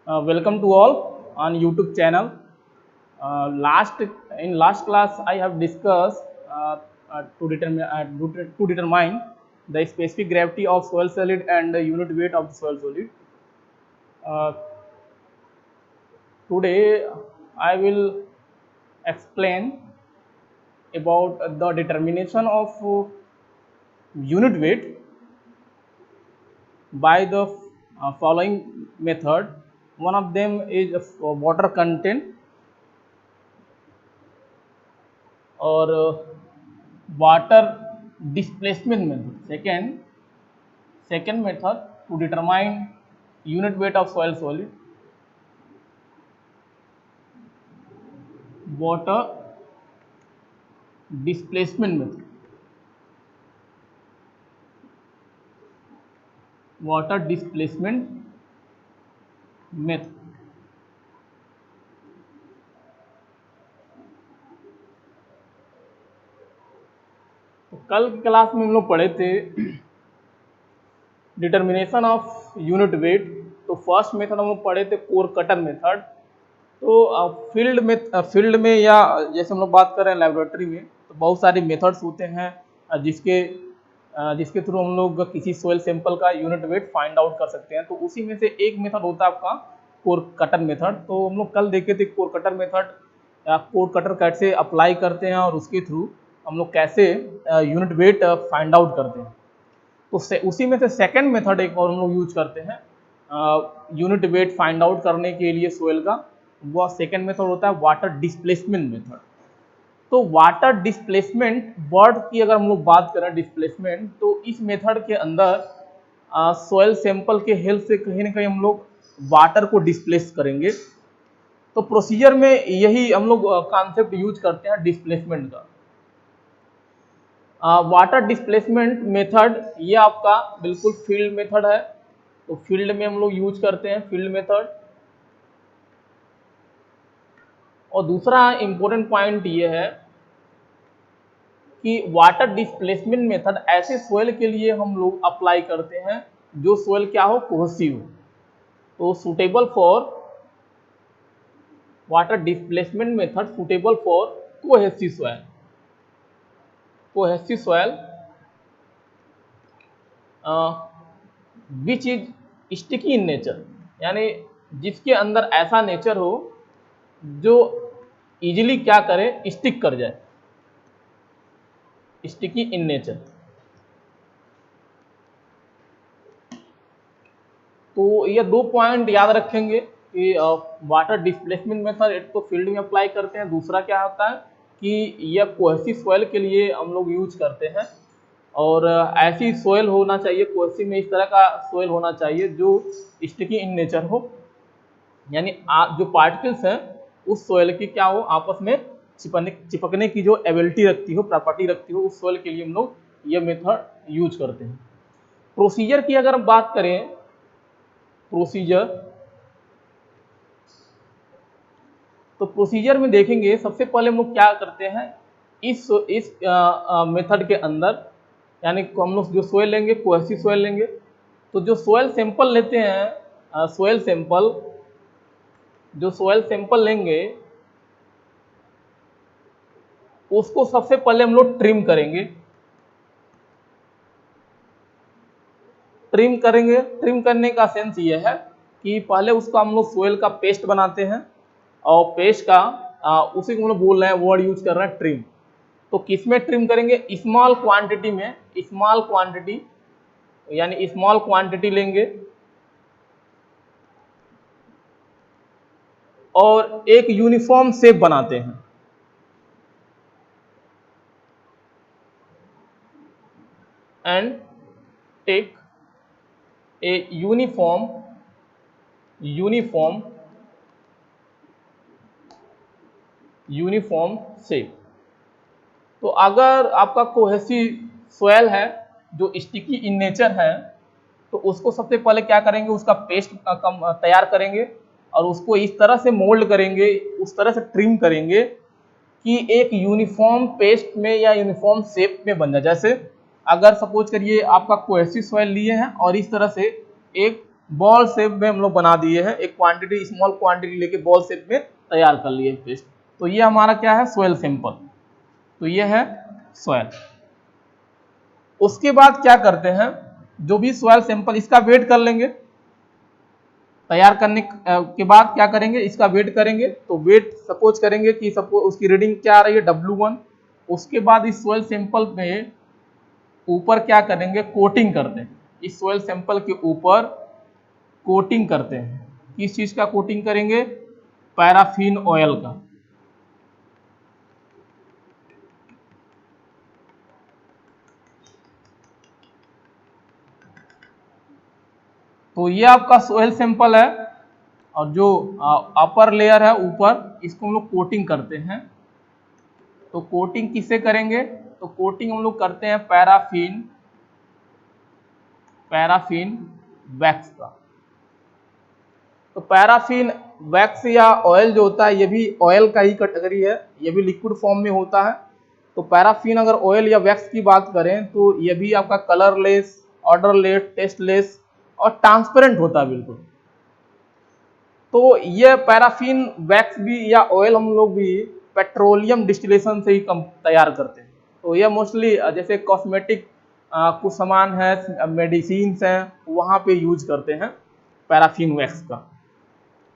Welcome to all on YouTube channel. In last class, I have discussed to determine the specific gravity of soil solid and the unit weight of the soil solid. Uh, Today, I will explain about the determination of unit weight by the following method. One of them is water content और water displacement method. Second method to determine unit weight of soil solid, water displacement method. Water displacement method. तो कल की class में हम लोग पढ़े थे determination of unit weight. तो फर्स्ट मेथड हम लोग पढ़े थे कोर कटर मेथड। तो फील्ड में या जैसे हम लोग बात कर रहे हैं लेबोरेटरी में, तो बहुत सारे मेथड्स होते हैं जिसके थ्रू हम लोग किसी सोयल सैंपल का यूनिट वेट फाइंड आउट कर सकते हैं। तो उसी में से एक मेथड होता है आपका कोर कटर मेथड। तो हम लोग कल देखे थे core cutter method, core cutter कैसे अप्लाई करते हैं और उसके थ्रू हम लोग कैसे यूनिट वेट फाइंड आउट करते हैं। तो उसी में से सेकंड मेथड एक और हम लोग यूज करते हैं यूनिट वेट फाइंड आउट करने के लिए सोयल का। वह सेकंड मेथड होता है वाटर डिस्प्लेसमेंट मेथड। तो वाटर डिस्प्लेसमेंट वर्ड की अगर हम लोग बात करें डिस्प्लेसमेंट, तो इस मेथड के अंदर सोयल सैंपल के हेल्प से कहीं ना कहीं हम लोग वाटर को डिस्प्लेस करेंगे। तो प्रोसीजर में यही हम लोग कॉन्सेप्ट यूज करते हैं डिस्प्लेसमेंट का। वाटर डिस्प्लेसमेंट मेथड ये आपका बिल्कुल फील्ड मेथड है। तो फील्ड में हम लोग यूज करते हैं फील्ड मेथड। और दूसरा इंपॉर्टेंट पॉइंट ये है कि वाटर डिस्प्लेसमेंट मेथड ऐसे सोयल के लिए हम लोग अप्लाई करते हैं जो सोयल क्या हो, कोहेसिव हो। तो suitable for water displacement method suitable for cohesive soil. Cohesive soil which is sticky in nature, यानी जिसके अंदर ऐसा नेचर हो जो इजीली क्या करे, स्टिक कर जाए, स्टिकी इन नेचर। तो ये दो पॉइंट याद रखेंगे कि वाटर डिस्प्लेसमेंट मेथड एक तो फील्ड में अप्लाई करते हैं, दूसरा क्या होता है कि यह कोहेसिव सॉइल के लिए हम लोग यूज करते हैं। और ऐसी सॉइल होना चाहिए, कोहेसिव में इस तरह का सॉइल होना चाहिए जो स्टिकी इन नेचर हो, यानी जो पार्टिकल्स हैं उस सॉइल की क्या हो, आपस में चिपकने की जो एबिलिटी रखती हो, प्रॉपर्टी रखती हो, उस सॉइल के लिए हम लोग ये मेथड यूज करते हैं। प्रोसीजर की अगर हम बात करें, प्रोसीजर, तो प्रोसीजर में देखेंगे सबसे पहले हम लोग क्या करते हैं इस मेथड के अंदर, यानी हम लोग जो सोयल लेंगे कोहेसिव सोयल लेंगे। तो जो सोयल सैंपल लेते हैं, जो सोयल सैंपल लेंगे उसको सबसे पहले हम लोग ट्रिम करेंगे। ट्रिम करने का सेंस ये है कि पहले उसका हम लोग सोयल का पेस्ट बनाते हैं, और पेस्ट का उसी को हम लोग बोल रहे हैं, वर्ड यूज कर रहे हैं ट्रिम। तो किस में ट्रिम करेंगे, स्मॉल क्वांटिटी में, स्मॉल क्वांटिटी, यानी स्मॉल क्वांटिटी लेंगे और एक यूनिफॉर्म शेप बनाते हैं। And take a uniform shape. तो अगर आपका कोहेसिव सॉइल है जो स्टिकी इन नेचर है, तो उसको सबसे पहले क्या करेंगे, उसका पेस्ट तैयार करेंगे और उसको इस तरह से मोल्ड करेंगे, उस तरह से ट्रिम करेंगे कि एक यूनिफॉर्म पेस्ट में या यूनिफॉर्म शेप में बन जाए। जैसे अगर सपोज करिए आपका कोहेसिव सॉइल लिए हैं और इस तरह से एक बॉल शेप में हम लोग बना दिए हैं, एक क्वांटिटी स्मॉल क्वांटिटी लेके बॉल शेप में तैयार कर लिए पेस्ट। तो ये हमारा क्या है, सोयल सैंपल। तो ये है सोयल। उसके बाद क्या करते हैं, जो भी सोयल सैंपल इसका वेट कर लेंगे। तैयार करने के बाद क्या करेंगे, इसका वेट करेंगे। तो वेट सपोज करेंगे कि सपोज उसकी रीडिंग क्या आ रही है, W1। उसके बाद इस सोयल सैंपल में ऊपर क्या करेंगे, कोटिंग करते हैं। इस सोयल सैंपल के ऊपर कोटिंग करते हैं। किस चीज का कोटिंग करेंगे, पैराफिन ऑयल का। तो ये आपका सोयल सैंपल है, और जो अपर लेयर है ऊपर, इसको हम लोग कोटिंग करते हैं। तो कोटिंग किससे करेंगे, तो कोटिंग हम लोग करते हैं पैराफिन वैक्स का। तो पैराफिन वैक्स या ऑयल जो होता है, ये भी ऑयल का ही कैटेगरी है, ये भी लिक्विड फॉर्म में होता है। तो पैराफिन अगर ऑयल या वैक्स की बात करें तो ये भी आपका कलरलेस, ऑर्डरलेस, टेस्टलेस और ट्रांसपेरेंट होता है बिल्कुल। तो ये पैराफिन वैक्स भी या ऑयल हम लोग भी पेट्रोलियम डिस्टिलेशन से ही कम तैयार करते हैं। तो ये मोस्टली जैसे कॉस्मेटिक कुछ सामान है, मेडिसिन हैं, वहाँ पे यूज करते हैं पैराफिन वैक्स का।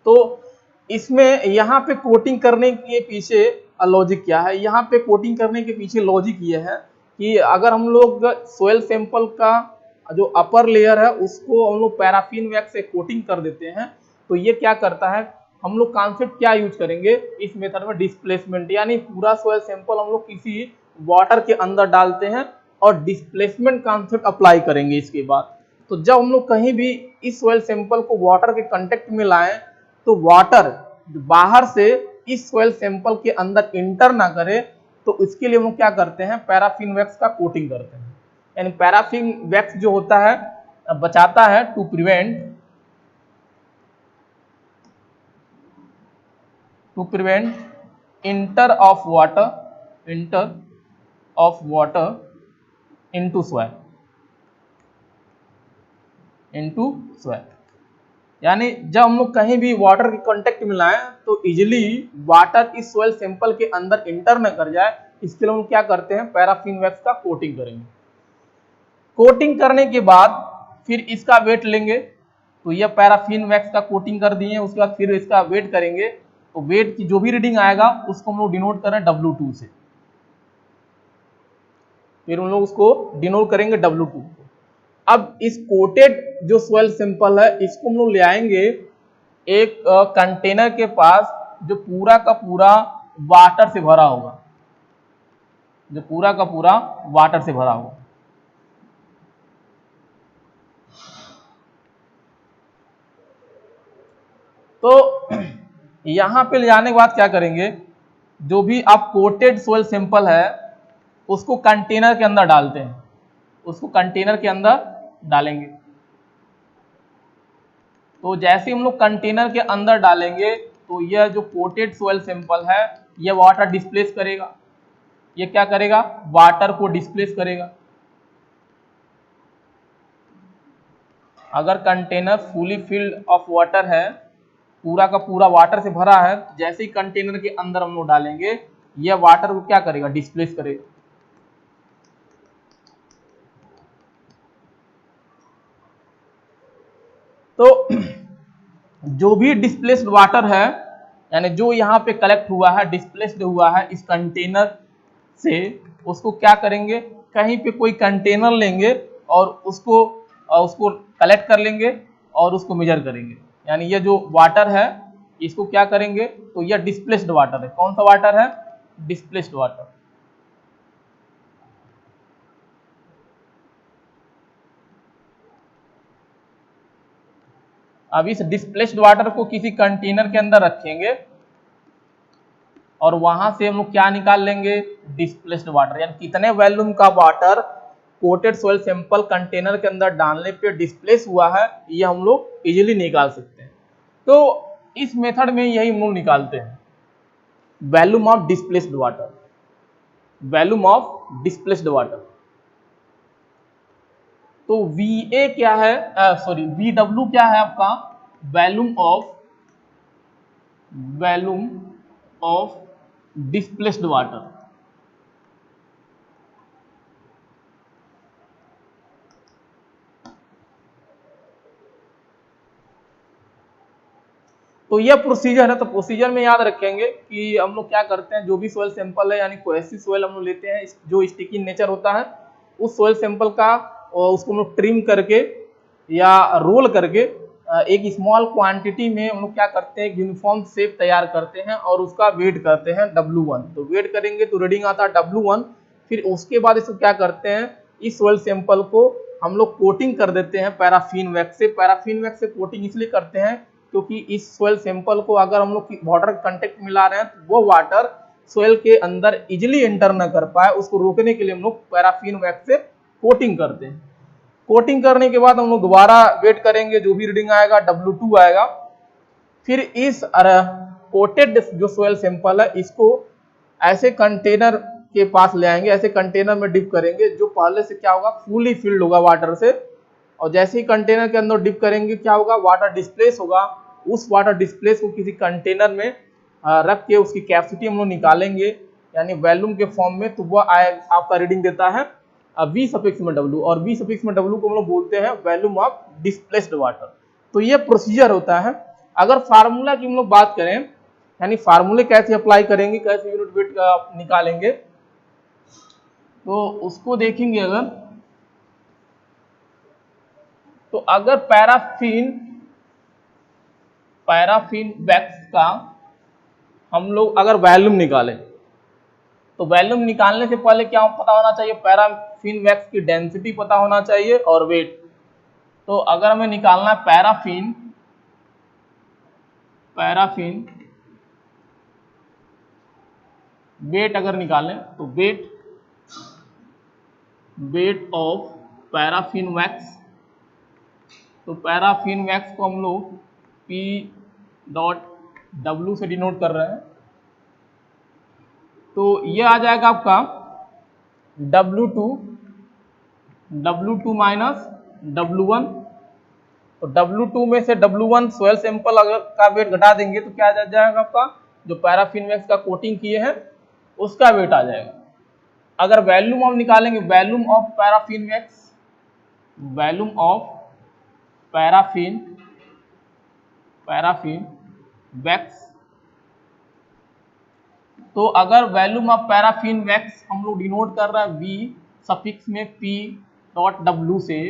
तो इसमें यहाँ पे कोटिंग करने के पीछे लॉजिक क्या है, यहाँ पे कोटिंग करने के पीछे लॉजिक ये है कि अगर हम लोग सोयल सैंपल का जो अपर लेयर है उसको हम लोग पैराफिन वैक्स से कोटिंग कर देते हैं, तो ये क्या करता है, हम लोग कॉन्सेप्ट क्या यूज करेंगे इस मेथड में, डिस्प्लेसमेंट। यानी पूरा सोयल सैंपल हम लोग किसी वाटर के अंदर डालते हैं और डिस्प्लेसमेंट कॉन्सेप्ट अप्लाई करेंगे इसके बाद। तो जब हम लोग कहीं भी इस सोयल सैंपल को वाटर के कांटेक्ट में लाएं, तो वाटर बाहर से इस सोयल सैंपल के अंदर इंटर ना करे, तो इसके लिए हम लोग क्या करते हैं, पैराफिन वैक्स का कोटिंग करते हैं। यानी पैराफिन वैक्स जो होता है बचाता है to prevent enter of water into soil. यानी जब हम लोग कहीं भी वाटर के कांटेक्ट में लाएं तो इजिली वाटर इस सोयल सैंपल के अंदर इंटर न कर जाए, इसके लिए हम क्या करते हैं, पैराफिन वैक्स का कोटिंग करेंगे। कोटिंग करने के बाद फिर इसका वेट लेंगे। तो यह पैराफिन वैक्स का कोटिंग कर दिए, उसके बाद फिर इसका वेट करेंगे। तो वेट की जो भी रीडिंग आएगा उसको हम लोग डिनोट कर रहे हैं W2 से। फिर हम लोग उसको डिनोट करेंगे W2। अब इस कोटेड जो सोयल सैंपल है इसको हम लोग ले आएंगे एक कंटेनर के पास जो पूरा का पूरा वाटर से भरा होगा, जो पूरा का पूरा वाटर से भरा होगा। तो यहां पे ले जाने के बाद क्या करेंगे, जो भी आप कोटेड सोयल सैंपल है उसको कंटेनर के अंदर डालते हैं, उसको कंटेनर के अंदर डालेंगे। तो जैसे हम लोग कंटेनर के अंदर डालेंगे तो यह जो कोटेड सोयल सैंपल है यह वाटर डिस्प्लेस करेगा। ये क्या करेगा, वाटर को डिस्प्लेस करेगा। अगर container fully filled of water है, पूरा का पूरा वाटर से भरा है, जैसे ही कंटेनर के अंदर हम लोग डालेंगे यह वाटर को क्या करेगा, डिस्प्लेस करेगा। तो जो भी डिस्प्लेस्ड वाटर है, यानी जो यहाँ पे कलेक्ट हुआ है, डिस्प्लेस्ड हुआ है इस कंटेनर से, उसको क्या करेंगे, कहीं पे कोई कंटेनर लेंगे और उसको कलेक्ट कर लेंगे और उसको मेजर करेंगे। यानी ये जो वाटर है इसको क्या करेंगे, तो यह डिस्प्लेस्ड वाटर है। कौन सा वाटर है, डिस्प्लेस्ड वाटर। अब इस डिस्प्लेस्ड वाटर को किसी कंटेनर के अंदर रखेंगे और वहां से हम लोग क्या निकाल लेंगे, डिस्प्लेस्ड वाटर। यानी कितने वॉल्यूम का water coated soil sample container के अंदर डालने पे डिस्प्लेस हुआ है, ये हम लोग इजीली निकाल सकते हैं। तो इस मेथड में यही हम लोग निकालते हैं, volume of displaced water, volume of displaced water. तो VA क्या है, सॉरी VW क्या है आपका, वॉल्यूम ऑफ डिस्प्लेस्ड वाटर। तो यह प्रोसीजर है। तो प्रोसीजर में याद रखेंगे कि हम लोग क्या करते हैं, जो भी सोयल सैंपल है यानी कोहेसिव सोयल हम लोग लेते हैं, जो स्टिकी नेचर होता है, उस सोयल सैंपल का उसको हम लोग ट्रिम करके या रोल करके एक स्मॉल क्वांटिटी में हम लोग क्या करते हैं, यूनिफॉर्म शेप तैयार करते हैं और उसका वेट करते हैं W1। तो वेट करेंगे तो रीडिंग आता है W1। फिर उसके बाद इसको क्या करते हैं, इस सोयल सैंपल को हम लोग कोटिंग कर देते हैं पैराफिन वैक्स से। पैराफिन वैक्स से कोटिंग इसलिए करते हैं क्योंकि इस सोयल सैंपल को अगर हम लोग वाटर कंटेक्ट मिला रहे हैं तो वो वाटर सोयल के अंदर इजिली एंटर न कर पाए, उसको रोकने के लिए हम लोग पैराफिन वैक्स से कोटिंग करते हैं। कोटिंग करने के बाद हम लोग दोबारा वेट करेंगे, जो भी रीडिंग आएगा W2 आएगा। फिर इस कोटेड जो सोयल सैंपल है इसको ऐसे कंटेनर के पास ले आएंगे, ऐसे कंटेनर में डिप करेंगे जो पहले से क्या होगा, फुली फिल्ड होगा वाटर से। और जैसे ही कंटेनर के अंदर डिप करेंगे क्या होगा, वाटर डिस्प्लेस होगा। उस वाटर डिस्प्लेस को किसी कंटेनर में रख के उसकी कैपेसिटी हम लोग निकालेंगे यानी वॉल्यूम के फॉर्म में, तो वह आपका रीडिंग देता है V सफिक्स में W, और V सफिक्स में W को हम लोग बोलते हैं वॉल्यूम ऑफ डिस्प्लेस्ड वाटर। तो ये प्रोसीजर होता है। अगर फार्मूला की हम लोग बात करें, यानी फार्मूले कैसे अप्लाई करेंगे, कैसे यूनिट वेट का निकालेंगे, तो उसको देखेंगे अगर, तो अगर पैराफिन वैक्स का हम लोग अगर वॉल्यूम निकालें, तो वॉल्यूम निकालने से पहले क्या पता होना चाहिए, पैराफिन वैक्स की डेंसिटी पता होना चाहिए और वेट। तो अगर हमें निकालना है पैराफिन वेट अगर निकालें, तो वेट ऑफ पैराफिन वैक्स, तो पैराफिन वैक्स को हम लोग P.W से डिनोट कर रहे हैं। तो ये आ जाएगा आपका W2 माइनस W1। तो W2 में से W1 सोयल सैंपल अगर का वेट घटा देंगे तो क्या आ जाएगा आपका, जो पैराफिन वैक्स का कोटिंग किए हैं उसका वेट आ जाएगा। अगर वॉल्यूम हम निकालेंगे, वॉल्यूम ऑफ पैराफिन वैक्स, तो अगर वॉल्यूम ऑफ पैराफिन वैक्स हम लोग डिनोट कर रहे हैं V सफिक्स में P.W से,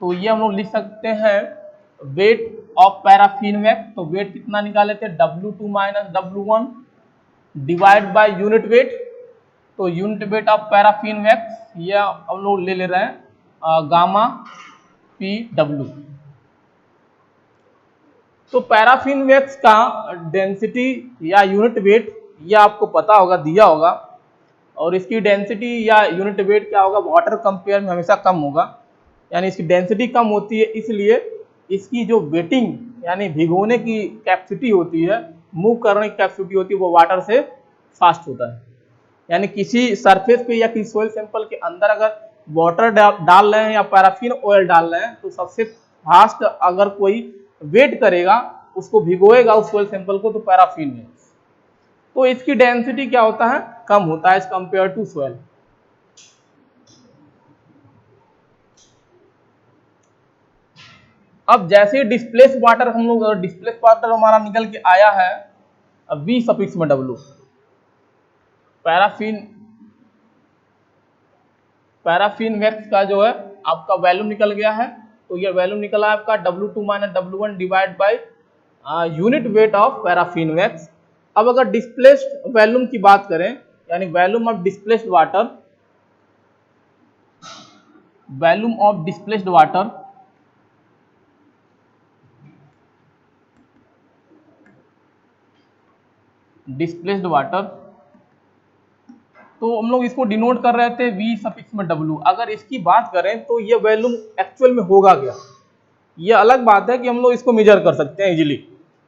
तो ये हम लोग लिख सकते हैं वेट ऑफ पैराफिन वैक्स। तो वेट कितना निकाले थे, W2 minus W1 divide by unit weight. तो unit weight of paraffin wax ये हम लोग ले रहे हैं गामा P.W। तो पैराफिन वैक्स का डेंसिटी या यूनिट वेट यह आपको पता होगा, दिया होगा, और इसकी डेंसिटी या यूनिट वेट क्या होगा, वाटर कंपेयर में हमेशा कम होगा। यानी इसकी डेंसिटी कम होती है, इसलिए इसकी जो वेटिंग यानी भिगोने की कैपेसिटी होती है, मूव करने की कैपेसिटी होती है, वो वाटर से फास्ट होता है। यानी किसी सरफेस पे या किसी सोयल सैंपल के अंदर अगर वाटर डाल रहे हैं या पैराफिन ऑयल डाल रहे हैं, तो सबसे फास्ट अगर कोई वेट करेगा, उसको भिगोएगा उस सोयल सैंपल को, तो पैराफिन है। तो इसकी डेंसिटी क्या होता है, कम होता है एज कंपेयर टू सोयल। अब जैसे डिस्प्लेस वाटर हम लोग, डिस्प्लेस वाटर हमारा निकल के आया है अब V सफिक्स में W, पैराफिन वैक्स का जो है आपका वॉल्यूम निकल गया है। तो ये वॉल्यूम निकला आपका W2 minus W1 divide by unit weight of paraffin wax. अब अगर डिस्प्लेस्ड वॉल्यूम की बात करें, यानी वॉल्यूम ऑफ डिस्प्लेस्ड वाटर, तो हम लोग इसको डिनोट कर रहे थे V सफिक्स में W। अगर इसकी बात करें तो ये वॉल्यूम एक्चुअल में होगा क्या, ये अलग बात है कि हम लोग इसको मेजर कर सकते हैं इजीली,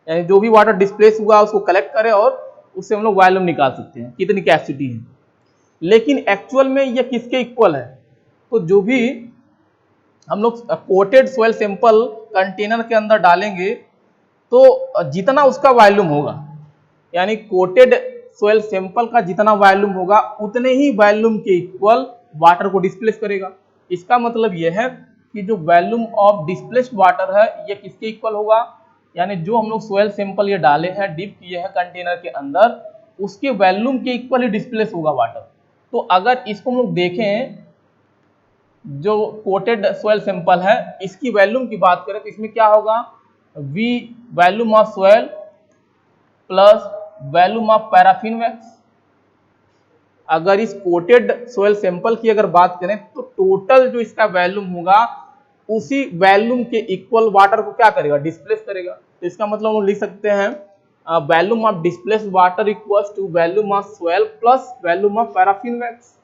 यानी जो भी वाटर डिस्प्लेस हुआ उसको कलेक्ट करें और उससे हम लोग वॉल्यूम निकाल सकते हैं कितनी कैपेसिटी है। लेकिन एक्चुअल में ये किसके इक्वल है, तो जो भी हम लोग कोटेड सोयल सैंपल कंटेनर के अंदर डालेंगे तो जितना उसका वॉल्यूम होगा, यानी कोटेड सोयल सैंपल का जितना वॉल्यूम होगा उतने ही वॉल्यूम के इक्वल वाटर को डिस्प्लेस करेगा। इसका मतलब यह है कि जो वॉल्यूम ऑफ डिस्प्लेस्ड वाटर है ये किसके इक्वल होगा, यानी जो हम लोग सोयल सैंपल ये डाले हैं, डिप किए हैं कंटेनर के अंदर, उसके वॉल्यूम के इक्वल ही डिस्प्लेस होगा वाटर। तो अगर इसको हम लोग देखें, जो कोटेड सोयल सैंपल है इसकी वॉल्यूम की बात करें तो इसमें क्या होगा, V volume of soil plus volume of paraffin wax. अगर इस कोटेड सोयल सैंपल की अगर बात करें तो टोटल जो इसका वॉल्यूम होगा उसी वॉल्यूम के इक्वल वाटर को क्या करेगा, डिस्प्लेस करेगा। तो इसका मतलब हम लिख सकते हैं volume of displace water equals to volume of soil plus volume of paraffin wax.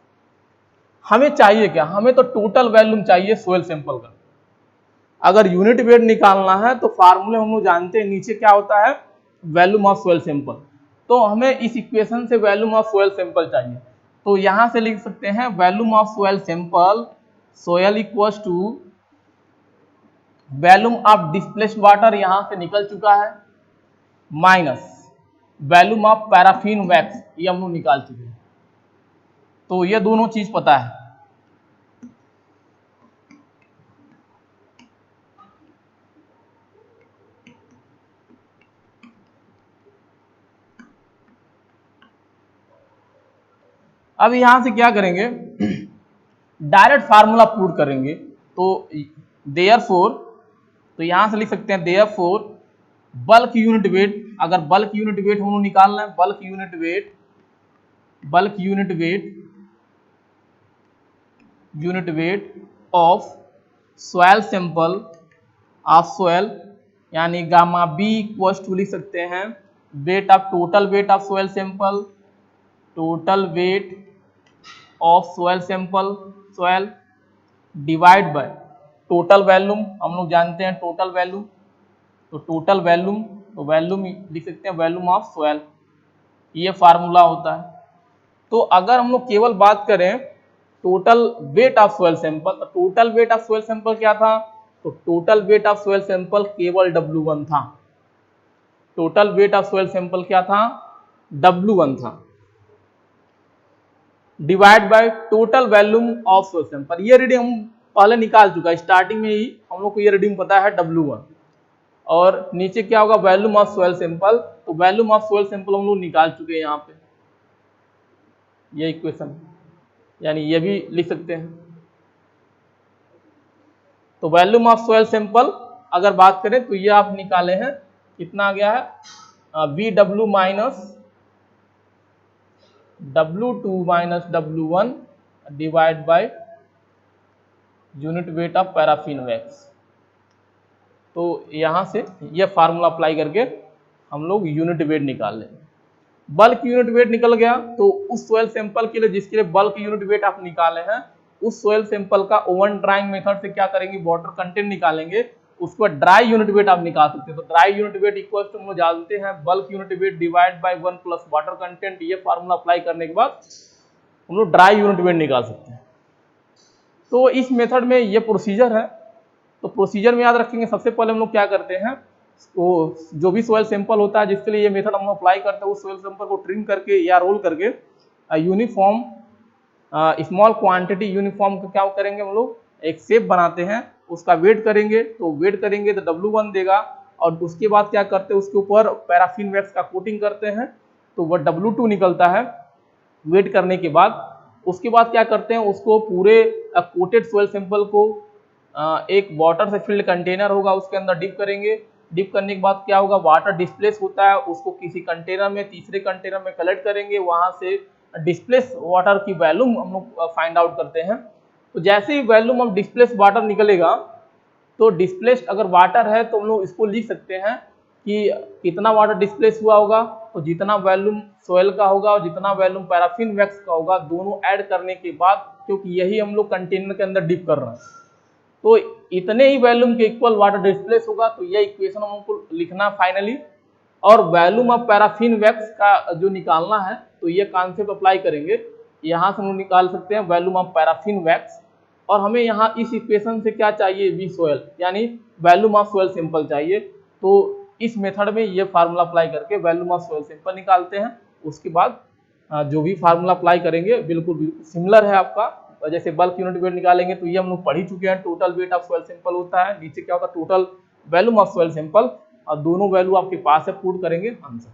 हमें चाहिए क्या, हमें तो टोटल वॉल्यूम चाहिए सोयल सैंपल का। अगर यूनिट वेट निकालना है तो फार्मूले हम लोग जानते हैं, नीचे क्या होता है, वॉल्यूम ऑफ सोयल सैंपल। तो हमें इस इक्वेशन से वॉल्यूम ऑफ सोयल सैंपल चाहिए, तो यहां से लिख सकते हैं volume of soil sample, soil equals to volume of displaced water यहां से निकल चुका है, minus volume of paraffin wax ये हम लोग निकाल चुके हैं। तो ये दोनों चीज पता है। अब यहां से क्या करेंगे, डायरेक्ट फार्मूला पुट करेंगे। तो देयरफॉर, तो यहां से लिख सकते हैं देयरफॉर बल्क यूनिट वेट, अगर बल्क यूनिट वेट हम लोग निकालना है, bulk unit weight of soil sample of soil, यानी गामा बी इक्वल्स टू लिख सकते हैं weight of total weight of soil sample, total weight of soil sample soil divide by total volume. हम लोग जानते हैं टोटल वॉल्यूम, तो total volume, तो वॉल्यूम लिख सकते हैं वॉल्यूम ऑफ सोयल, ये फार्मूला होता है। तो अगर हम लोग केवल बात करें total weight of soil sample, तो total weight of soil sample क्या था, तो total weight of soil sample केवल W1 था। Total weight of soil sample क्या था, W1 था, divide by total volume of soil sample. ये रीडिंग हम पहले निकाल चुका है, स्टार्टिंग में ही हम लोग को ये रीडिंग पता है W1, और नीचे क्या होगा वॉल्यूम ऑफ सोयल सैंपल, तो वॉल्यूम ऑफ सोयल सैंपल हम लोग निकाल चुके हैं यहाँ पे, ये इक्वेशन, यानी ये भी लिख सकते हैं। तो वॉल्यूम ऑफ सोयल सैंपल अगर बात करें तो ये आप निकाले हैं, कितना आ गया है, VW minus W2 minus W1 divide by unit weight of paraffin wax. तो यहां से ये फार्मूला अप्लाई करके हम लोग यूनिट वेट निकाल लें। बल्क यूनिट वेट निकल गया, तो उस सोयल सैंपल के लिए जिसके लिए बल्क यूनिट वेट आप निकाले हैं, उस सोयल सैंपल का ओवन ड्राइंग मेथड से क्या करेंगे, वाटर कंटेंट निकालेंगे, उसको ड्राई यूनिट वेट आप निकाल सकते हैं। तो dry unit weight equal to हम लोग जानते हैं bulk unit weight divide by 1 plus water content. ये फार्मूला अप्लाई करने के बाद हम लोग ड्राई यूनिट वेट निकाल सकते हैं। तो इस मेथड में ये प्रोसीजर है। तो प्रोसीजर में याद रखेंगे, सबसे पहले हम लोग क्या करते हैं, तो जो भी सोयल सैंपल होता है जिसके लिए ये मेथड हम लोग अप्लाई करते हैं, उस सोयल सैंपल को ट्रिम करके या रोल करके यूनिफॉर्म स्मॉल क्वांटिटी यूनिफॉर्म का क्या करेंगे, हम लोग एक शेप बनाते हैं, उसका वेट करेंगे, तो वेट करेंगे तो W1 देगा, और उसके बाद क्या करते हैं, उसके ऊपर पैराफिन वैक्स का कोटिंग करते हैं, तो वह W2 निकलता है वेट करने के बाद। उसके बाद क्या करते हैं, उसको पूरे कोटेड सोयल सैंपल को एक वाटर से फिल्ड कंटेनर होगा उसके अंदर डिप करेंगे। डिप करने के बाद क्या होगा, वाटर डिस्प्लेस होता है, उसको किसी कंटेनर में, तीसरे कंटेनर में कलेक्ट करेंगे, वहां से डिस्प्लेस वाटर की वॉल्यूम हम लोग फाइंड आउट करते हैं। तो जैसे ही वॉल्यूम ऑफ डिस्प्लेस वाटर निकलेगा, तो डिस्प्लेस्ड अगर वाटर है तो हम लोग इसको लिख सकते हैं कि कितना वाटर डिस्प्लेस हुआ होगा, तो जितना वॉल्यूम सोयल का होगा और जितना वॉल्यूम पैराफिन वैक्स का होगा, दोनों ऐड करने के बाद, क्योंकि यही हम लोग कंटेनर के अंदर डिप कर रहे हैं, तो इतने ही वॉल्यूम के इक्वल वाटर डिस्प्लेस होगा। तो यह इक्वेशन हमको लिखना फाइनली, और वॉल्यूम ऑफ पैराफिन वैक्स का जो निकालना है, तो ये कॉन्सेप्ट अप्लाई करेंगे। यहाँ से हम निकाल सकते हैं वॉल्यूम ऑफ पैराफिन वैक्स, और हमें यहाँ इस इक्वेशन से क्या चाहिए, वी सोयल यानी वैल्यूम ऑफ सोयल सिंपल चाहिए। तो इस मेथड में ये फार्मूला अप्लाई करके वैल्यूम ऑफ सोयल सिंपल निकालते हैं। उसके बाद जो भी फार्मूला अप्लाई करेंगे बिल्कुल सिमिलर है आपका। जैसे बल्क यूनिट वेट निकालेंगे तो ये हम लोग पढ़ ही चुके हैं, total weight of soil simple होता है, नीचे क्या होता है total volume of soil simple, और दोनों वैल्यू आपके पास है, पुट करेंगे आंसर।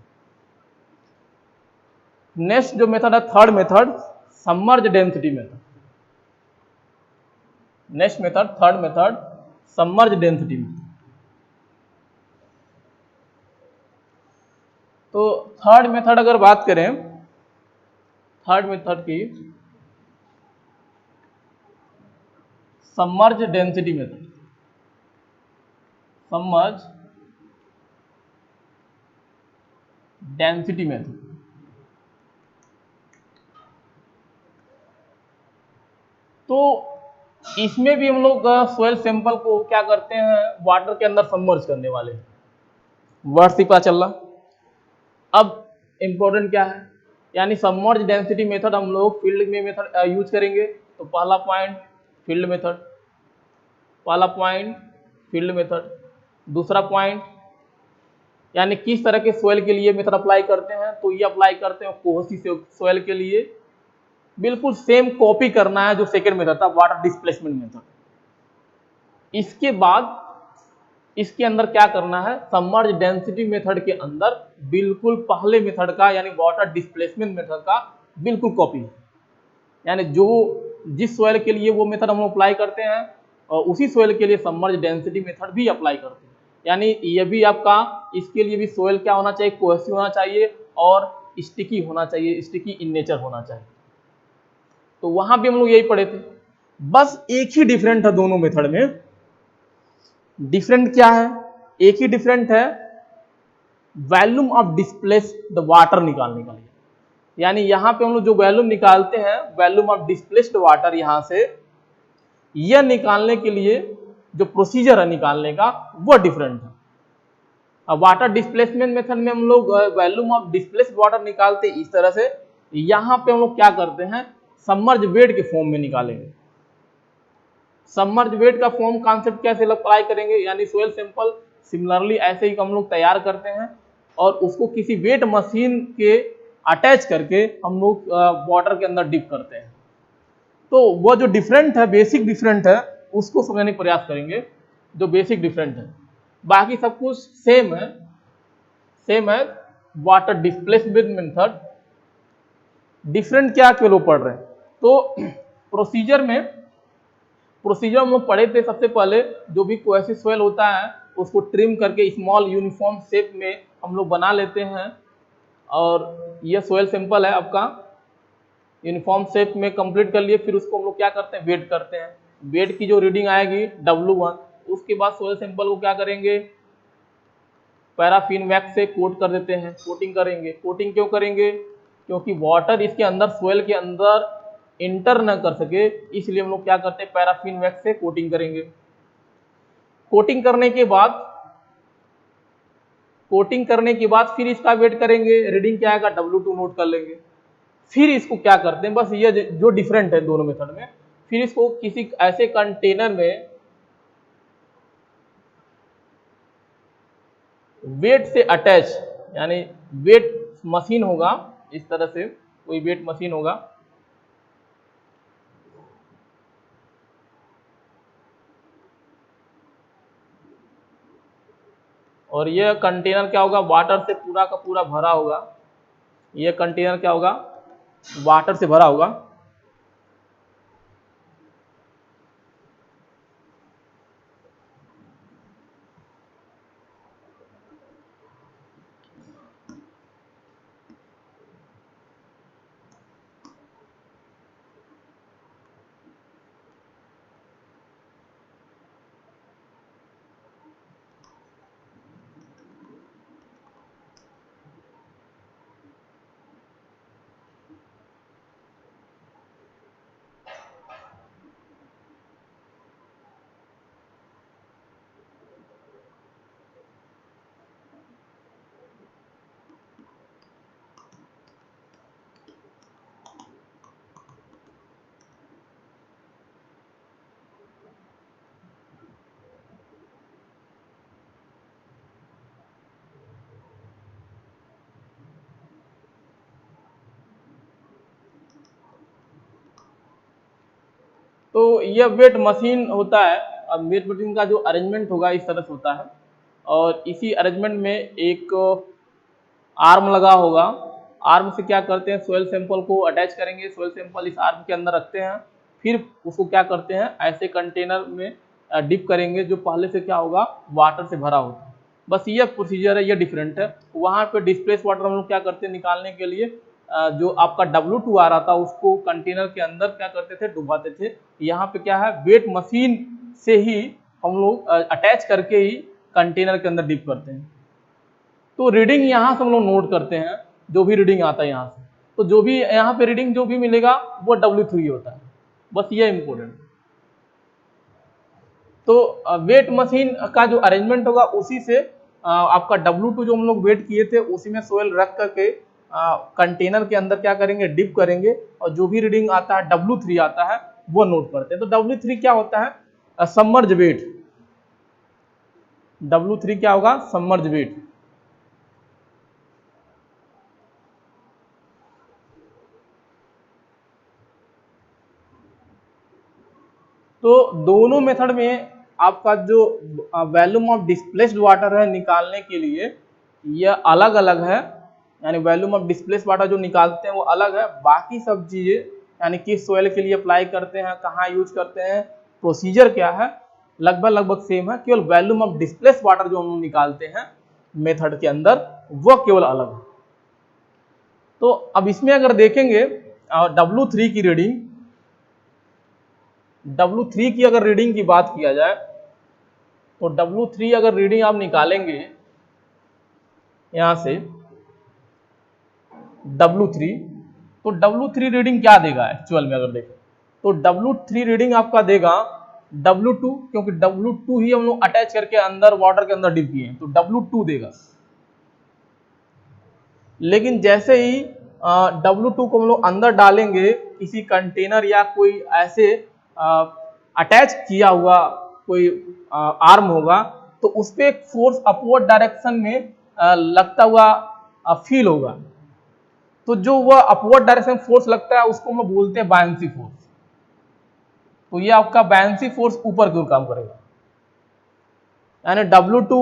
नेक्स्ट जो मेथड है third method, submerge density method. Next method third method submerge density method. तो थर्ड मेथड अगर बात करें, थर्ड मेथड की submerge density method, submerge density method. तो इसमें भी हम लोग सोयल सैंपल को क्या करते हैं, वाटर के अंदर सबमर्ज करने वाले हैं। वर्ड से पता चल रहा। अब इंपॉर्टेंट क्या है, यानी सबमर्ज डेंसिटी मेथड हम लोग फील्ड में मेथड यूज करेंगे। तो पहला पॉइंट फील्ड मेथड, पहला पॉइंट फील्ड मेथड। दूसरा पॉइंट यानी किस तरह के सोयल के लिए मेथड अप्लाई करते हैं, तो ये अप्लाई करते हैं कोहसी सोयल के लिए। बिल्कुल सेम कॉपी करना है जो सेकेंड मेथड था, वाटर डिस्प्लेसमेंट मेथड। इसके बाद इसके अंदर क्या करना है, सबमर्ज डेंसिटी मेथड के अंदर बिल्कुल पहले मेथड का यानी वाटर डिस्प्लेसमेंट मेथड का बिल्कुल कॉपी, यानी जो जिस सोयल के लिए वो मेथड हम अप्लाई करते हैं और उसी सोयल के लिए सबमर्ज डेंसिटी मेथड भी अप्लाई करते हैं। यानी ये भी आपका, इसके लिए भी सोयल क्या होना चाहिए, कोहेसिव होना चाहिए और स्टिकी होना चाहिए, स्टिकी इन नेचर होना चाहिए। तो वहां भी हम लोग यही पढ़े थे, बस एक ही डिफरेंट है दोनों मेथड में। डिफरेंट क्या है, एक ही डिफरेंट है, वैल्यूम ऑफ डिस्प्लेस्ड वाटर निकालने का लिए। यानी यहां पे हम लोग जो वैल्यूम निकालते हैं, वैल्यूम ऑफ डिस्प्लेस्ड वाटर, यहां से यह निकालने के लिए जो प्रोसीजर है निकालने का वो डिफरेंट है। अब वाटर डिस्प्लेसमेंट मेथड में हम लोग वैल्यूम ऑफ डिस्प्लेस्ड वाटर निकालते इस तरह से, यहां पे हम लोग क्या करते हैं, सबमर्ज वेट के फॉर्म में निकालेंगे। सबमर्ज वेट का फॉर्म कॉन्सेप्ट कैसे अप्लाई करेंगे, यानी सोयल सैंपल सिमिलरली ऐसे ही हम लोग तैयार करते हैं और उसको किसी वेट मशीन के अटैच करके हम लोग वाटर के अंदर डिप करते हैं। तो वो जो डिफरेंट है, बेसिक डिफरेंट है, उसको समझने का प्रयास करेंगे, जो बेसिक डिफरेंट है। बाकी सब कुछ सेम है, सेम है। वाटर डिस्प्लेसमेंट मेथड डिफरेंट क्या केवल पढ़ रहे हैं। तो प्रोसीजर हम लोग पढ़े थे सबसे पहले, जो भी कोहेसिव सोयल होता है उसको ट्रिम करके स्मॉल यूनिफॉर्म शेप में हम लोग बना लेते हैं। और ये सोयल सैंपल है आपका, यूनिफॉर्म शेप में कंप्लीट कर लिए, फिर उसको हम लोग क्या करते हैं, वेट करते हैं। वेट की जो रीडिंग आएगी W1, उसके बाद सोयल सैंपल को क्या करेंगे, पैराफिन वैक्स से कोट कर देते हैं, कोटिंग करेंगे। कोटिंग क्यों करेंगे, क्योंकि वाटर इसके अंदर सोयल के अंदर इंटर न कर सके, इसलिए हम लोग क्या करते हैं, पैराफिन वैक्स से कोटिंग करेंगे। कोटिंग करने के बाद फिर इसका वेट करेंगे, रीडिंग क्या आएगा W2 नोट कर लेंगे। फिर इसको क्या करते हैं, बस ये जो डिफरेंट है दोनों मेथड में, फिर इसको किसी ऐसे कंटेनर में वेट से अटैच, यानी वेट मशीन होगा, इस तरह से कोई वेट मशीन होगा, और यह कंटेनर क्या होगा, वाटर से पूरा का पूरा भरा होगा। यह कंटेनर क्या होगा, वाटर से भरा होगा। तो यह वेट मशीन होता है। अब वेट मशीन का जो अरेंजमेंट होगा इस तरह से होता है, और इसी अरेंजमेंट में एक आर्म लगा होगा। आर्म से क्या करते हैं, सोयल सैंपल को अटैच करेंगे, सोयल सैंपल इस आर्म के अंदर रखते हैं, फिर उसको क्या करते हैं, ऐसे कंटेनर में डिप करेंगे जो पहले से क्या होगा, वाटर से भरा होता है। बस ये प्रोसीजर है, ये डिफरेंट है। वहाँ पे डिस्प्लेस वाटर हम लोग क्या करते हैं, निकालने के लिए जो आपका W2 आ रहा था उसको कंटेनर के अंदर क्या करते थे, डुबाते थे। यहाँ पे क्या है, वेट मशीन से ही हम लोग अटैच करके ही कंटेनर के अंदर डिप करते हैं। तो रीडिंग यहाँ से हम लोग नोट करते हैं, जो भी रीडिंग आता है यहाँ से, तो जो भी यहाँ पे रीडिंग जो भी मिलेगा वो W3 होता है। बस ये इम्पोर्टेंट। तो वेट मशीन का जो अरेंजमेंट होगा उसी से आपका W2 जो हम लोग वेट किए थे उसी में सोयल रख करके कंटेनर के अंदर क्या करेंगे, डिप करेंगे, और जो भी रीडिंग आता है W3 आता है वो नोट करते हैं। तो W3 क्या होता है, सबमर्ज वेट। W3 क्या होगा, सबमर्ज वेट। तो दोनों मेथड में आपका जो वॉल्यूम ऑफ डिस्प्लेस्ड वाटर है निकालने के लिए यह अलग अलग है, यानी वॉल्यूम ऑफ डिस्प्लेस्ड वाटर जो निकालते हैं वो अलग है। बाकी सब चीजें यानी किस सोयल के लिए अप्लाई करते हैं, कहाँ यूज करते हैं, प्रोसीजर क्या है, लगभग सेम है। केवल वॉल्यूम ऑफ डिस्प्लेस्ड वाटर जो हम निकालते हैं मेथड के अंदर वो केवल अलग है। तो अब इसमें अगर देखेंगे W3 की रीडिंग, W3 की अगर रीडिंग की बात किया जाए तो W3 अगर रीडिंग आप निकालेंगे यहां से W3, तो W3 रीडिंग क्या देगा एक्चुअल में अगर देखें तो W3 रीडिंग आपका देगा W2, क्योंकि W2 ही हम लोग अटैच करके अंदर वाटर के अंदर डिप किए हैं, तो W2 देगा। लेकिन जैसे ही W2 को हम लोग अंदर डालेंगे किसी कंटेनर या कोई ऐसे अटैच किया हुआ कोई आर्म होगा, तो उस पर एक फोर्स अपवर्ड डायरेक्शन में लगता हुआ फील होगा। तो जो वह अपवर्ड डायरेक्शन फोर्स लगता है उसको हम लोग बोलते हैं बायंसी फोर्स। तो ये आपका बायंसी फोर्स ऊपर की ओर काम करेगा। यानी W2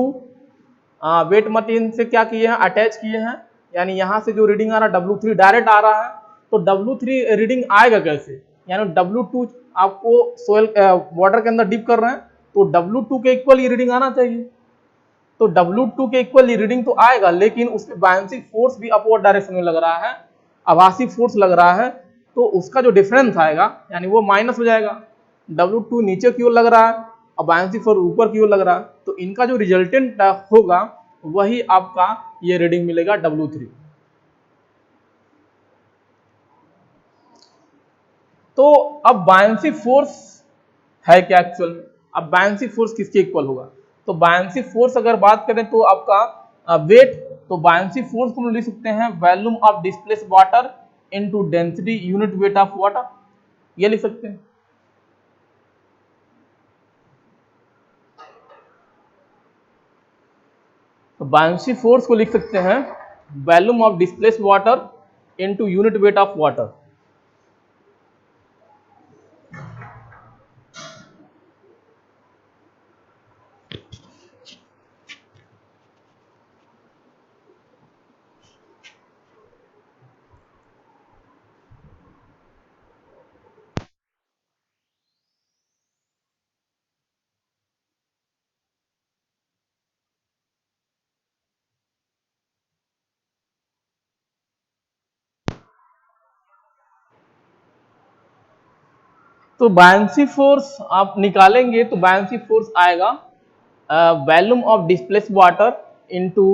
वेट मशीन से क्या किए हैं, अटैच किए हैं, यानी यहां से जो रीडिंग आ रहा है W3 डायरेक्ट आ रहा है। तो W3 रीडिंग आएगा कैसे, यानी W2 आपको सोयल वाटर के अंदर डिप कर रहे हैं तो W2 के इक्वल ये रीडिंग आना चाहिए। तो W2 के इक्वल ये रीडिंग तो आएगा, लेकिन उस पर बायंसी फोर्स भी अपवर्ड डायरेक्शन में लग रहा है, आभासी फोर्स लग रहा है, तो उसका जो डिफरेंस आएगा यानी वो माइनस हो जाएगा। W2 नीचे की ओर लग रहा है और बायंसी फोर्स ऊपर की ओर लग रहा है, तो इनका जो रिजल्टेंट होगा वही आपका ये रीडिंग मिलेगा W3। तो अब बायंसी फोर्स है क्या एक्चुअल में, अब बायंसी फोर्स किसके इक्वल होगा, तो बायंसी फोर्स अगर बात करें तो आपका वेट, तो बायंसी फोर्स को हम लिख सकते हैं volume of displaced water into density unit weight of water, ये लिख सकते हैं। तो बायंसी फोर्स को लिख सकते हैं volume of displaced water into unit weight of water. तो बायंसी फोर्स आप निकालेंगे तो बायंसी फोर्स आएगा volume of displaced water into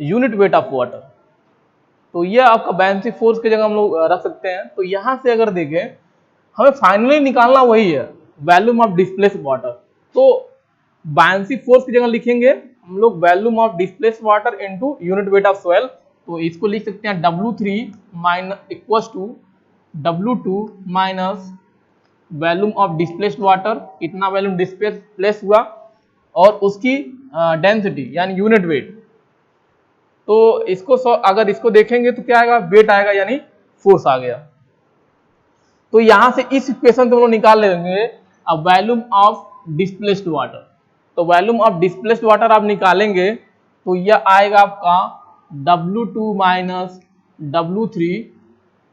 unit weight of water. तो ये आपका बायंसी फोर्स की जगह हम लोग रख सकते हैं। तो यहां से अगर देखें हमें फाइनली निकालना वही है वॉल्यूम ऑफ डिस्प्लेस्ड वाटर। तो बायंसी फोर्स की जगह लिखेंगे हम लोग volume of displaced water into unit weight of soil. तो इसको लिख सकते हैं W3 minus equals to W2 minus volume of displaced water, इतना वॉल्यूम डिस्प्लेस हुआ, और उसकी डेंसिटी यानी यूनिट वेट। तो इसको अगर इसको देखेंगे तो क्या आएगा, वेट आएगा यानी फोर्स आ गया। तो यहां से इस इक्वेशन से हम लोग निकाल लेंगे वॉल्यूम ऑफ डिस्प्लेस्ड वाटर। तो वॉल्यूम ऑफ डिस्प्लेस्ड वाटर आप निकालेंगे तो यह आएगा आपका W2 minus W3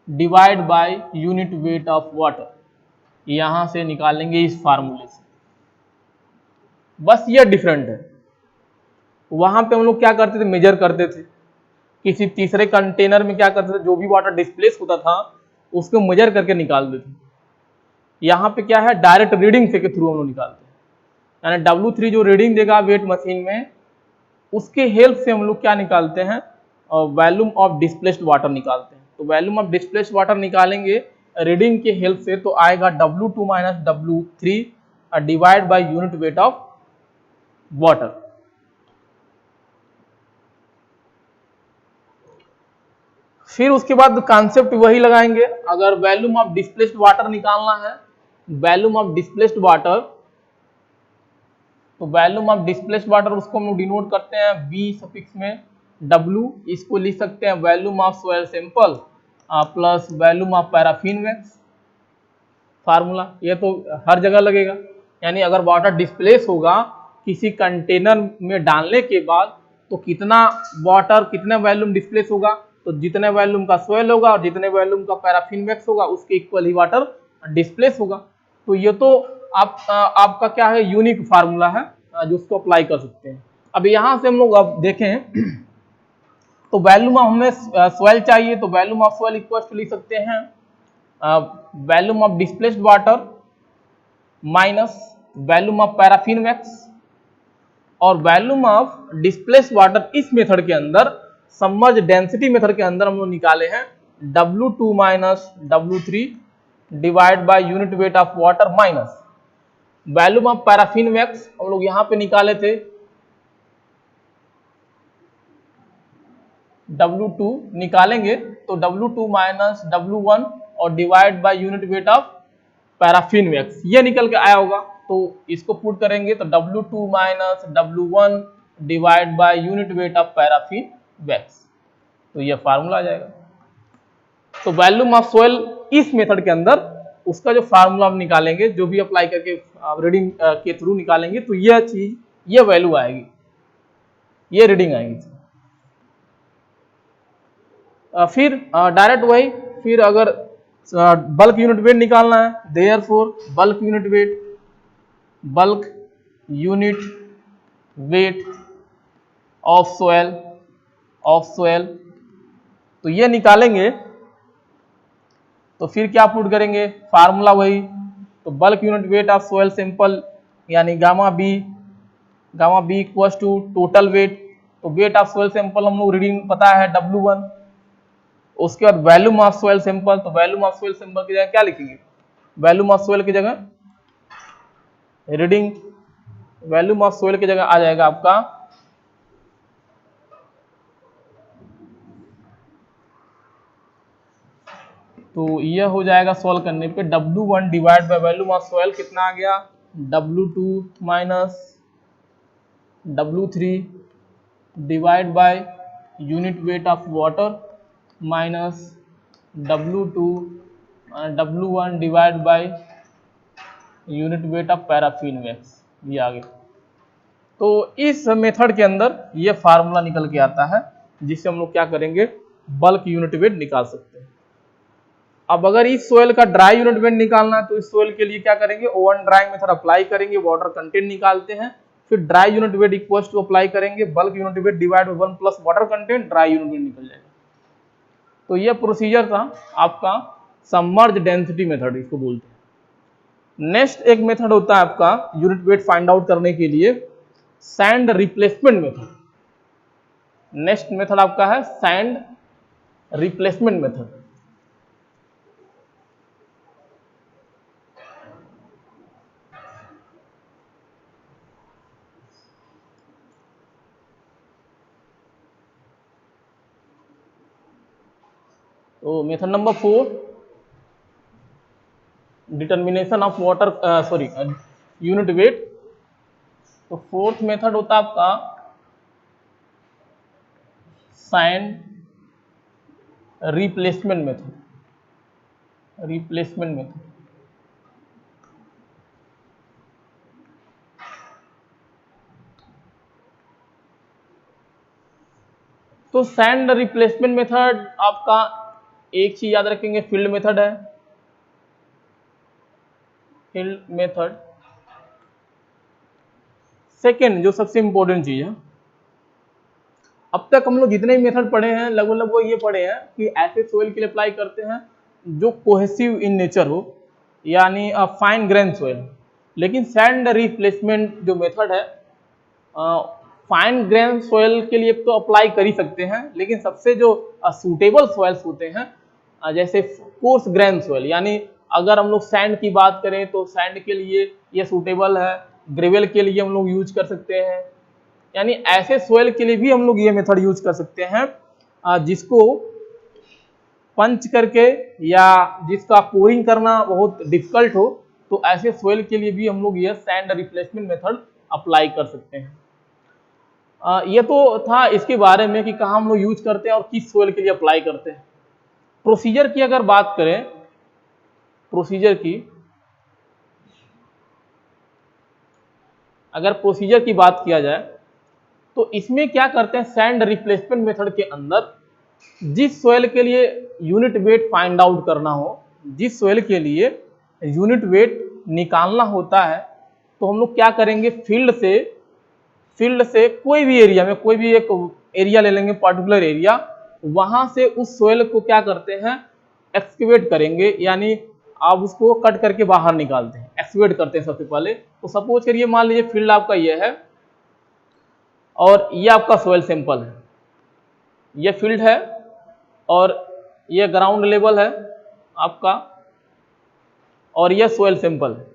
divide by unit weight of water. यहां से निकालेंगे इस फार्मूले से, बस ये डिफरेंट है। वहां पे हम लोग क्या करते थे, मेजर करते थे, किसी तीसरे कंटेनर में क्या करते थे, जो भी वाटर डिस्प्लेस होता था उसको मेजर करके निकालते थे। यहाँ पे क्या है, डायरेक्ट रीडिंग से के थ्रू हम लोग निकालते हैं, यानी W3 जो रीडिंग देगा वेट मशीन में, उसके हेल्प से हम लोग क्या निकालते हैं, वॉल्यूम ऑफ डिस्प्लेस्ड वाटर निकालते हैं। तो वॉल्यूम ऑफ डिस्प्लेस्ड वाटर निकालेंगे रीडिंग के हेल्प से, तो आएगा W2 minus W3 divide by unit weight of water. फिर उसके बाद कॉन्सेप्ट वही लगाएंगे। अगर वॉल्यूम ऑफ डिस्प्लेस्ड वाटर निकालना है, वॉल्यूम ऑफ डिस्प्लेस्ड वाटर, तो वॉल्यूम ऑफ डिस्प्लेस्ड वाटर उसको हम लोग डिनोट करते हैं V सफिक्स में W। इसको लिख सकते हैं volume of soil sample plus volume of paraffin wax. Formula ये तो हर जगह लगेगा, यानी अगर वाटर डिस्प्लेस होगा किसी कंटेनर में डालने के बाद, तो कितना वाटर, कितना वॉल्यूम डिस्प्लेस होगा, तो जितने वॉल्यूम का सॉइल होगा और जितने वॉल्यूम का पैराफिन वैक्स होगा उसके इक्वल ही वाटर डिस्प्लेस होगा। तो ये तो आपका क्या है, यूनिक फार्मूला है जो उसको अप्लाई कर सकते हैं। अब यहाँ से हम लोग अब देखें तो वॉल्यूम ऑफ हमें सॉइल चाहिए, तो volume of soil equal to लिख सकते हैं volume of displaced water minus volume of paraffin wax. और वॉल्यूम ऑफ डिस्प्लेस्ड वाटर इस मेथड के अंदर, सबमर्ज डेंसिटी मेथड के अंदर हम लोग निकाले हैं W2 minus W3 divide by unit weight of water minus volume of paraffin wax हम लोग यहां पे निकाले थे W2 निकालेंगे तो W2 माइनस W1 और divide by unit weight of paraffin wax, ये निकल के आया होगा। तो इसको पुट करेंगे तो W2 minus W1 divide by unit weight of paraffin wax, तो ये फार्मूला आ जाएगा। तो वॉल्यूम ऑफ सॉइल इस मेथड के अंदर उसका जो फार्मूला हम निकालेंगे, जो भी अप्लाई करके रीडिंग के थ्रू निकालेंगे, तो यह चीज, ये वैल्यू आएगी, ये रीडिंग आएगी। फिर डायरेक्ट वही, फिर अगर बल्क यूनिट वेट निकालना है, therefore bulk unit weight of soil, तो ये निकालेंगे तो फिर क्या पुट करेंगे, फार्मूला वही। तो bulk unit weight of soil sample यानी gamma b equals to total weight. तो वेट ऑफ सॉइल सैंपल हम लोग रीडिंग पता है W1। उसके बाद वॉल्यूम ऑफ सॉइल सैंपल, तो वॉल्यूम ऑफ सॉइल सैंपल की जगह क्या लिखेंगे, वॉल्यूम ऑफ सॉइल की जगह रीडिंग, वॉल्यूम ऑफ सॉइल की जगह आ जाएगा आपका तो यह हो जाएगा सॉल्व करने पे W1 divide by volume of soil कितना आ गया, W2 minus W3 divide by unit weight of water minus W1 divide by unit weight of paraffin wax, ये आ गया। तो इस मेथड के अंदर ये फार्मूला निकल के आता है, जिससे हम लोग क्या करेंगे, बल्क यूनिट वेट निकाल सकते हैं। अब अगर इस सोइल का ड्राई यूनिट वेट निकालना है, तो इस सोइल के लिए क्या करेंगे, ओवन ड्राइंग मेथड अप्लाई करेंगे, वाटर कंटेंट निकालते हैं, फिर dry unit weight equals to apply करेंगे bulk unit weight divide by 1 plus water content, dry unit weight निकल जाएगा। तो ये प्रोसीजर था आपका सबमर्ज डेंसिटी मेथड, इसको बोलते हैं। नेक्स्ट एक मेथड होता है आपका यूनिट वेट फाइंड आउट करने के लिए sand replacement method. Next method आपका है सैंड रिप्लेसमेंट मेथड। तो method number 4, determination of water unit weight. तो फोर्थ मेथड होता है आपका सैंड रिप्लेसमेंट मेथड। तो सैंड रिप्लेसमेंट मेथड आपका एक चीज याद रखेंगे, फील्ड मेथड है, फील्ड मेथड। सेकेंड जो सबसे इंपॉर्टेंट चीज है, अब तक हम लोग जितने मेथड पढ़े हैं लगभग ये पढ़े हैं कि ऐसे सोइल के लिए अप्लाई करते हैं जो कोहेसिव इन नेचर हो, यानी फाइन ग्रेन सोइल। लेकिन सैंड रिप्लेसमेंट जो मेथड है फाइन ग्रेन सोइल के लिए तो अप्लाई कर ही सकते हैं, लेकिन सबसे जो सूटेबल सोइल्स होते हैं जैसे कोर्स ग्रेन सोइल, यानी अगर हम लोग सैंड की बात करें तो सैंड के लिए ये सूटेबल है, ग्रेवल के लिए हम लोग यूज कर सकते हैं, यानी ऐसे सोइल के लिए भी हम लोग ये मेथड यूज कर सकते हैं जिसको पंच करके या जिसका कोरिंग करना बहुत डिफिकल्ट हो, तो ऐसे सोइल के लिए भी हम लोग ये सैंड रिप्लेसमेंट मेथड अप्लाई कर सकते हैं। ये तो था इसके बारे में कि कहाँ हम लोग यूज करते हैं और किस सोइल के लिए अप्लाई करते हैं। प्रोसीजर की अगर बात करें, प्रोसीजर की बात किया जाए तो इसमें क्या करते हैं, सैंड रिप्लेसमेंट मेथड के अंदर जिस सोइल के लिए यूनिट वेट फाइंड आउट करना हो, जिस सोइल के लिए यूनिट वेट निकालना होता है, तो हम लोग क्या करेंगे, फील्ड से कोई भी एरिया में कोई भी एक एरिया ले लेंगे, पर्टिकुलर एरिया, वहां से उस सोइल को क्या करते हैं, एक्सकेवेट करेंगे, यानी आप उसको कट करके बाहर निकालते हैं, एक्सकेवेट करते हैं सबसे पहले। तो सपोज करिए मान लीजिए फील्ड आपका ये है और ये आपका सोइल सैंपल है, ये फील्ड है और ये ग्राउंड लेवल है आपका और ये सोइल सैंपल है।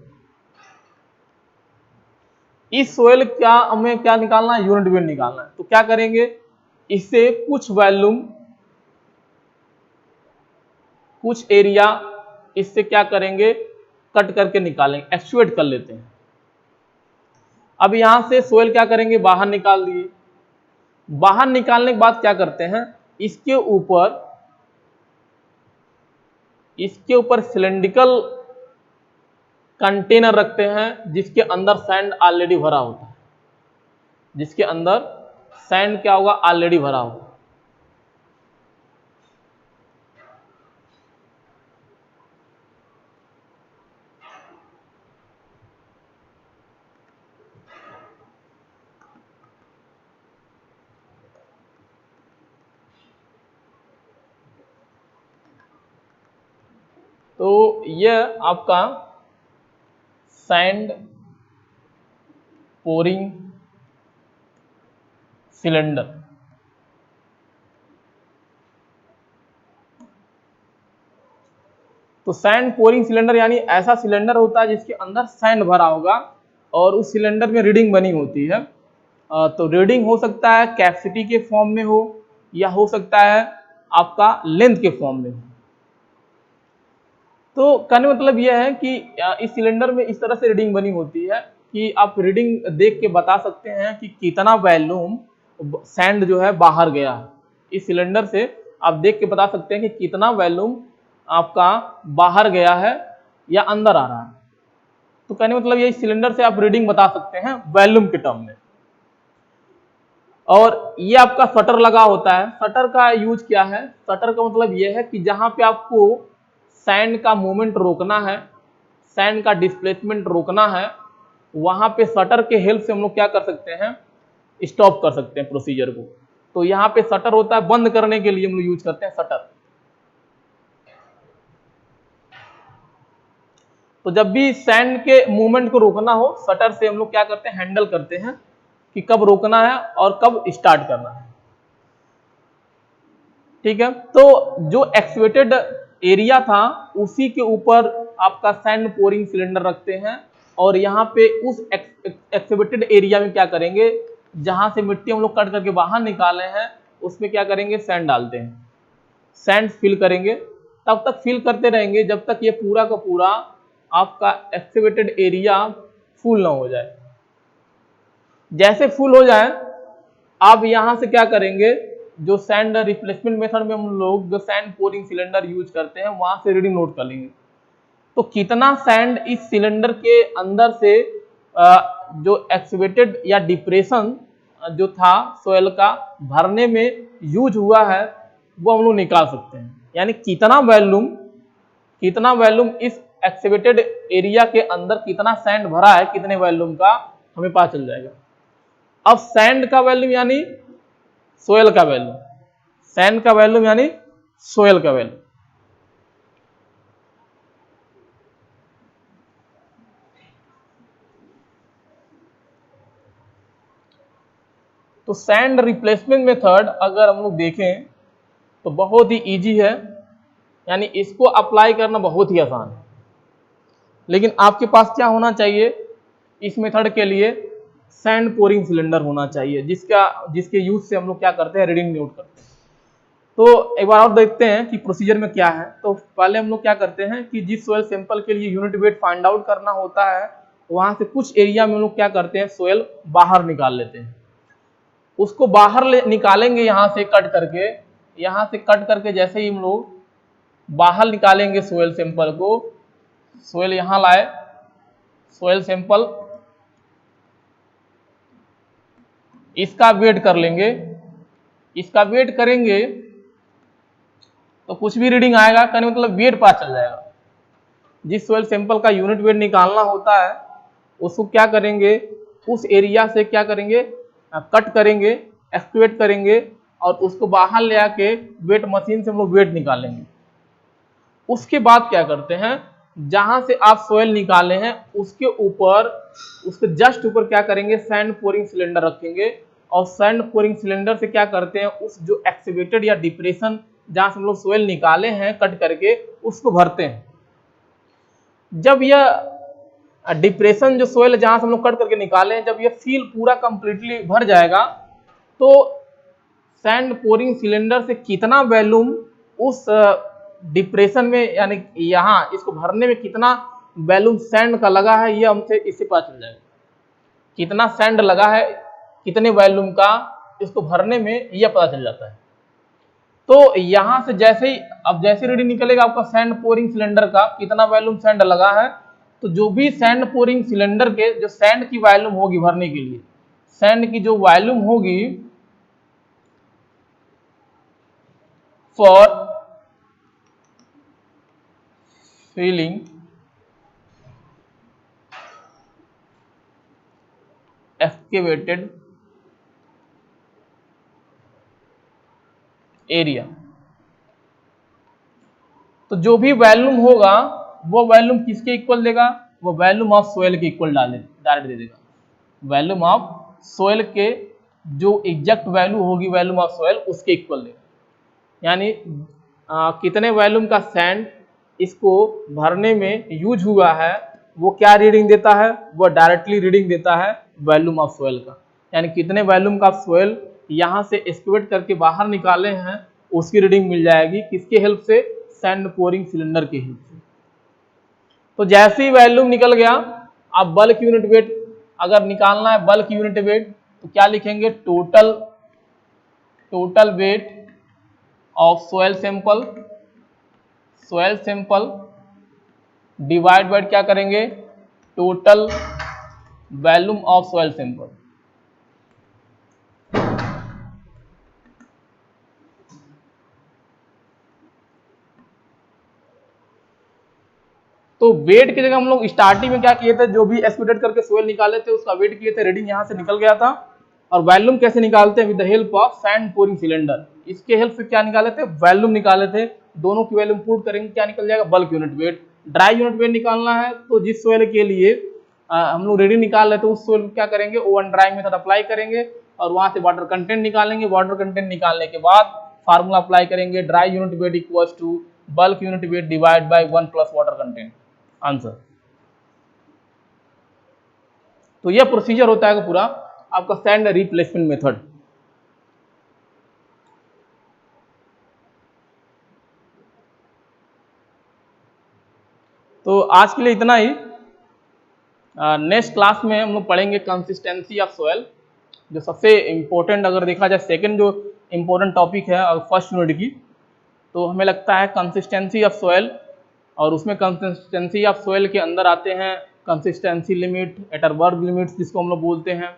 इस सोइल का हमें क्या निकालना है, यूनिट वेट निकालना है। तो क्या करेंगे, इससे कुछ वॉल्यूम, कुछ एरिया इससे क्या करेंगे, कट करके निकालेंगे, एक्सट्रूड कर लेते हैं। अब यहां से सोइल क्या करेंगे, बाहर निकाल दिए। बाहर निकालने के बाद क्या करते हैं, इसके ऊपर सिलेंड्रिकल कंटेनर रखते हैं जिसके अंदर सैंड ऑलरेडी भरा होता है, जिसके अंदर सैंड क्या होगा, ऑलरेडी भरा होगा। तो यह आपका सैंड पोरिंग सिलेंडर, तो सैंड पोरिंग सिलेंडर यानी ऐसा सिलेंडर होता है जिसके अंदर सैंड भरा होगा और उस सिलेंडर में रीडिंग बनी होती है। तो रीडिंग हो सकता है कैपेसिटी के फॉर्म में हो या हो सकता है आपका लेंथ के फॉर्म में हो। तो कहने मतलब यह है कि इस सिलेंडर में इस तरह से रीडिंग बनी होती है कि आप रीडिंग देख के बता सकते हैं कि कितना वॉल्यूम सैंड जो है बाहर गया है। इस सिलेंडर से आप देख के बता सकते हैं कि कितना वॉल्यूम आपका बाहर गया है या अंदर आ रहा है। तो कहने मतलब ये इस सिलेंडर से आप रीडिंग बता सकते हैं वॉल्यूम के टर्म में। और ये आपका शटर लगा होता है। शटर का यूज क्या है, शटर का मतलब ये है कि जहां पे आपको सैंड का मूवमेंट रोकना है, सैंड का डिस्प्लेसमेंट रोकना है, वहां पे शटर के हेल्प से हम लोग क्या कर सकते हैं, स्टॉप कर सकते हैं प्रोसीजर को। तो यहाँ पे शटर होता है, बंद करने के लिए हम लोग यूज करते हैं शटर। तो जब भी सैंड के मूवमेंट को रोकना हो, शटर से हम लोग क्या करते हैं, हैंडल करते हैं कि कब रोकना है और कब स्टार्ट करना है। ठीक है, तो जो एक्सकेवेटेड एरिया था उसी के ऊपर आपका सैंड पोरिंग सिलेंडर रखते हैं और यहाँ पे उस एक्सकेवेटेड एरिया में क्या करेंगे, जहां से मिट्टी हम लोग कट करके बाहर निकाले हैं उसमें क्या करेंगे, सैंड डालते हैं, सैंड फिल करेंगे। तब तक फिल करते रहेंगे जब तक ये पूरा का पूरा आपका एक्सकेवेटेड एरिया फुल ना हो जाए। जैसे फुल हो जाए आप यहां से क्या करेंगे, जो सैंड रिप्लेसमेंट मेथड में हम लोग जो सैंड पोरिंग सिलेंडर यूज करते हैं वहां से रीडिंग नोट कर लेंगे। तो कितना सैंड इस सिलेंडर के अंदर से जो एक्सकेवेटेड या डिप्रेशन जो था सोयल का भरने में यूज हुआ है वो हम लोग निकाल सकते हैं। यानी कितना वॉल्यूम इस एक्सकेवेटेड एरिया के अंदर कितना सैंड भरा है, कितने वॉल्यूम का, हमें पता चल जाएगा। अब सैंड का वॉल्यूम यानी सोयल का वॉल्यूम, सैंड का वॉल्यूम यानी सोयल का वॉल्यूम। तो सैंड रिप्लेसमेंट मेथड अगर हम लोग देखें तो बहुत ही इजी है, यानी इसको अप्लाई करना बहुत ही आसान है। लेकिन आपके पास क्या होना चाहिए इस मेथड के लिए, सैंड पोरिंग सिलेंडर होना चाहिए, जिसके यूज से हम लोग क्या करते हैं, रीडिंग नोट करते हैं। तो एक बार और देखते हैं कि प्रोसीजर में क्या है। तो पहले हम लोग क्या करते हैं कि जिस सोयल सैंपल के लिए यूनिट वेट फाइंड आउट करना होता है, वहां से कुछ एरिया में हम लोग क्या करते हैं, सोयल बाहर निकाल लेते हैं। उसको बाहर निकालेंगे यहाँ से कट करके जैसे ही हम लोग बाहर निकालेंगे सोयल सैंपल को, सोयल यहाँ लाए, सोयल सैंपल इसका वेट कर लेंगे, इसका वेट करेंगे तो कुछ भी रीडिंग आएगा, कहने मतलब वेट पता चल जाएगा। जिस सोयल सैंपल का यूनिट वेट निकालना होता है उसको क्या करेंगे, उस एरिया से क्या करेंगे, कट करेंगे, एक्सक्यूट करेंगे और उसको बाहर ले आके वेट मशीन से हम लोग वेट निकालेंगे। उसके बाद क्या करते हैं, जहां से आप सोयल निकाले हैं उसके ऊपर, उसके जस्ट ऊपर क्या करेंगे, सैंड पोरिंग सिलेंडर रखेंगे और सैंड पोरिंग सिलेंडर से क्या करते हैं, उस जो एक्सकेवेटेड या डिप्रेशन जहां से हम लोग सोयल निकाले हैं कट करके उसको भरते हैं। जब यह डिप्रेशन जो सोयल जहां से हम लोग कट करके निकाले हैं, जब यह फील पूरा कंप्लीटली भर जाएगा तो सैंड पोरिंग सिलेंडर से कितना वॉल्यूम उस डिप्रेशन में, यानी यहाँ इसको भरने में कितना वॉल्यूम सैंड का लगा है, ये हमसे इससे पता चल जाएगा। कितना सैंड लगा है, कितने वॉल्यूम का, इसको भरने में यह पता चल जाता है। तो यहां से जैसे रीडिंग निकलेगा आपका सैंड पोरिंग सिलेंडर का कितना वॉल्यूम सैंड लगा है, तो जो भी सैंड पोरिंग सिलेंडर के जो सैंड की वॉल्यूम होगी भरने के लिए, सैंड की जो वॉल्यूम होगी फॉर फिलिंग एक्सकेवेटेड एरिया, तो जो भी वॉल्यूम होगा वो वॉल्यूम किसके इक्वल देगा, वो वॉल्यूम ऑफ सोयल के इक्वल डायरेक्ट दे देगा। वॉल्यूम ऑफ सोयल के जो एग्जैक्ट वैल्यू होगी वॉल्यूम ऑफ सोयल उसके इक्वल देगा। यानी कितने वॉल्यूम का सैंड इसको भरने में यूज हुआ है वो क्या रीडिंग देता है, वो डायरेक्टली रीडिंग देता है वॉल्यूम ऑफ सोयल का। यानी कितने वॉल्यूम का सोयल यहाँ से एक्सकेवेट करके बाहर निकाले हैं उसकी रीडिंग मिल जाएगी, किसके हेल्प से, सैंड पोरिंग सिलेंडर की हेल्प से। तो जैसे ही वॉल्यूम निकल गया, अब बल्क यूनिट वेट अगर निकालना है, बल्क यूनिट वेट तो क्या लिखेंगे, total weight of soil sample divide by क्या करेंगे, total volume of soil sample. तो वेट की जगह हम लोग स्टार्टिंग में क्या किए थे, जो भी एक्सक्यूट करके सोयल निकाले थे उसका वेट किए थे, रीडिंग यहां से निकल गया था। और वॉल्यूम कैसे निकालते हैं, with the help of sand pouring cylinder, इसके हेल्प से क्या निकाले थे, वॉल्यूम निकाले थे। दोनों की वॉल्यूम पुट करेंगे क्या निकल जाएगा, bulk unit wait. Dry unit wait निकालना है तो जिस सोयल के लिए हम लोग रीडिंग निकाल रहे थे उस सोयल क्या करेंगे, ओवन ड्राई मेथड अप्लाई करेंगे और वहां से वाटर कंटेंट निकालेंगे। वाटर कंटेंट निकालने के बाद फार्मूला अप्लाई करेंगे, dry unit weight equals to bulk unit weight divide by 1 plus water content, answer. तो यह प्रोसीजर होता है पूरा आपका सैंड रिप्लेसमेंट मेथड। तो आज के लिए इतना ही। नेक्स्ट क्लास में हम लोग पढ़ेंगे कंसिस्टेंसी ऑफ सोयल, जो सबसे इम्पोर्टेंट अगर देखा जाए सेकंड जो इम्पोर्टेंट टॉपिक है फर्स्ट यूनिट की, तो हमें लगता है कंसिस्टेंसी ऑफ सोयल। और उसमें कंसिस्टेंसी ऑफ सोयल के अंदर आते हैं कंसिस्टेंसी लिमिट, एटरबर्ग लिमिट्स जिसको हम लोग बोलते हैं,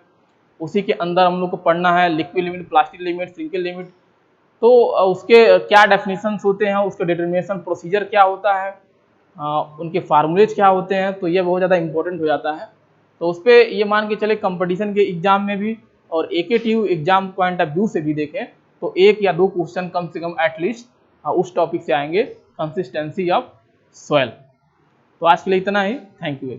उसी के अंदर हम लोग को पढ़ना है liquid limit, plastic limit, shrinkage limit. तो उसके क्या डेफिनेशंस होते हैं, उसके डिटर्मिनेशन प्रोसीजर क्या होता है, उनके फार्मूलेज क्या होते हैं, तो ये बहुत ज़्यादा इंपॉर्टेंट हो जाता है। तो उस पर ये मान के चले कंपटीशन के एग्जाम में भी और AKTU exam point of view से भी देखें तो 1 या 2 क्वेश्चन कम से कम एटलीस्ट उस टॉपिक से आएंगे, कंसिस्टेंसी ऑफ सॉइल। तो आज के लिए इतना ही, थैंक यू।